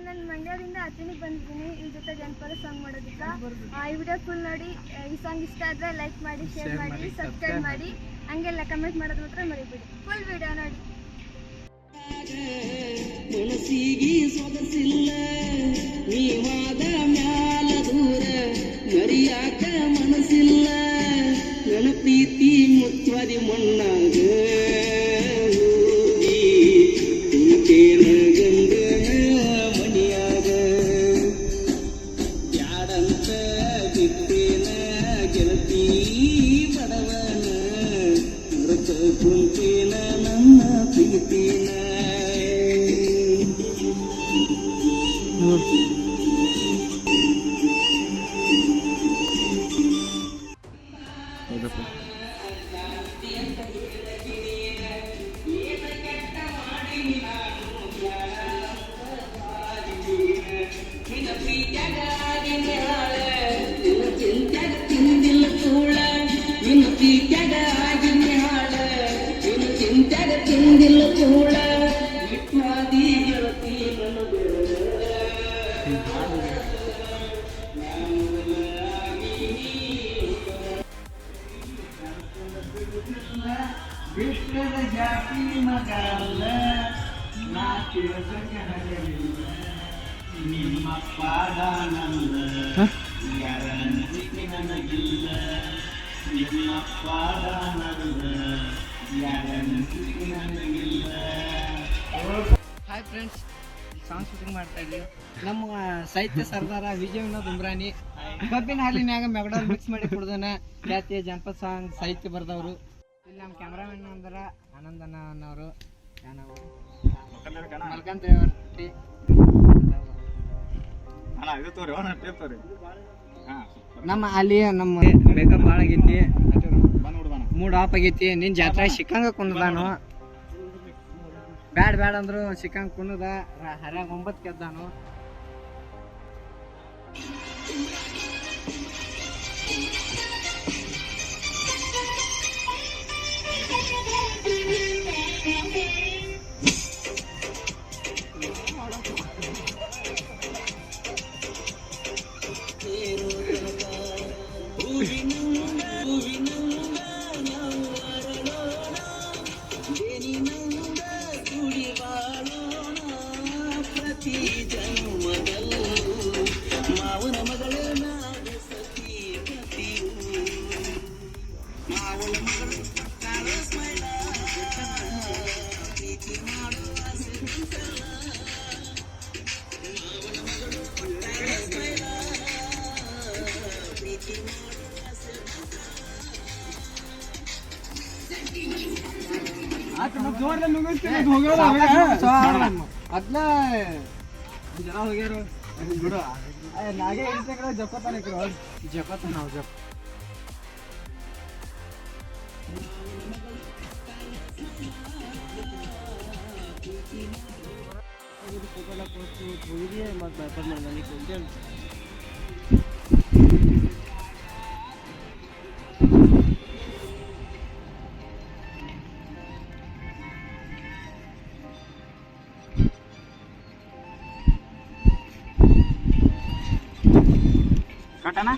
ನಾನು ಮಂಡ್ಯದಿಂದ ಅರ್ಚನೆಗೆ ಬಂದಿದ್ದೀನಿ ಈ ಜೊತೆ ಜನಪದ ಸಾಂಗ್ ಮಾಡೋದಕ್ಕೆ ಈ ವಿಡಿಯೋ ಫುಲ್ ನೋಡಿ ಈ ಸಾಂಗ್ ಇಷ್ಟ ಆದರೆ ಲೈಕ್ ಮಾಡಿ ಶೇರ್ ಮಾಡಿ ಸಬ್ಸ್ಕ್ರೈಬ್ ಮಾಡಿ ಹಂಗೆಲ್ಲ ಕಮೆಂಟ್ ಮಾಡೋದು ಮಾತ್ರ ಮರಿಬೇಡಿ ಫುಲ್ ವಿಡಿಯೋ ನೋಡಿ ಮನಸ್ಸಿಗೆ ಸೊಗಸಿಲ್ಲ ನೀವಾದ ಮ್ಯಾಲ ದೂರ ಮರಿಯಾಕ ಮನಸ್ಸಿಲ್ಲ ನನ್ನ ಪ್ರೀತಿ ಮುಚ್ಚದಿ ಮಣ್ಣಾಗ ಕುಂತಿನ ನನ್ನ ಪ್ರೀತಿನ ತಿಂದಿಲ್ಲ ಕೂಳ ನಿನ್ನ ಪ್ರೀತ್ಯಾಗ ತಿಂದಿಲ್ಲ ಕೂಳ ಇಟ್ಟಾದಿ ಗೆಳತಿ ವಿಶ್ವದ ಜಾತಿ ಮಗಲ್ಲ ನಾ ತಿಳಸಕ್ಕೆ ಹಗಲಿಲ್ಲ ನಿಮ್ಮ ಪಾದಾನಂದ ಯಾರ ನಂಬಿಕೆ ನನಗಿಲ್ಲ ನಿಮ್ಮ ಪಾದಾನಂದ ಹಾಯ್ ಫ್ರೆಂಡ್ಸ್, ಸಾಂಗ್ ಶೂಟಿಂಗ್ ಮಾಡ್ತಾ ಇದ್ದೀವಿ. ನಮ್ಮ ಸಾಹಿತ್ಯ ಸರ್ದಾರ ವಿಜಯ ವಿನೋದ್ ಉಮ್ರಾನಿ ಕಬ್ಬಿನ ಹಾಲಿನಾಗ ಮೆಗಡೋಲ್ ಮಿಕ್ಸ್ ಮಾಡಿ ಕುಡ್ದನ ಜಾತಿಯ ಜನಪದ ಸಾಂಗ್ ಸಾಹಿತ್ಯ ಬರ್ದವರು. ಇಲ್ಲಿ ನಮ್ಮ ಕ್ಯಾಮ್ರಾಮನ್ ಅಂದ್ರ ಆನಂದನ ಅನ್ನೋರು, ಮಲ್ಕಂತೇವರ್ತಿ ನಮ್ಮ ಅಲ್ಲಿ ನಮ್ಮ ಮೇಕಪ್ ಭಾಳ ಆಗೈತಿ, ಮೂಡ್ ಆಫ್ ಆಗೈತಿ. ನಿನ್ ಜಾತ್ರೆ ಸಿಕ್ಕಂಗ ಕುಂದಾನು, ಬ್ಯಾಡ್ ಅಂದ್ರು ಸಿಕ್ಕಂಗ ಕುನ್ನದ ಹರ್ಯಾಗ 9 ಗೆದ್ದಾನು. ಮಾವನ ಮಗಳು ಸತಿ ಪತಿಯು ಮಾವನ ಮಗಳು ಪ್ರೀತಿ ಮಾಡುವ ಮಾವನ ಮಗಳು ಪ್ರೀತಿ ಅದ್ನ ಜನ ಹೋಗ್ಯಾರ ಬಿಡು. ನಾಗೆ ಹೇಳ್ತೇಕ್ರ ಜಪತಾನೆ ಜಪತ ನಾವು ಜಪ ಹೋಗಿದ್ವಿ ಮತ್ತು ಬ್ಯಾಪರ್ ಮಾಡಿ ಕುಂತೇಳಿ ಕಟನಾ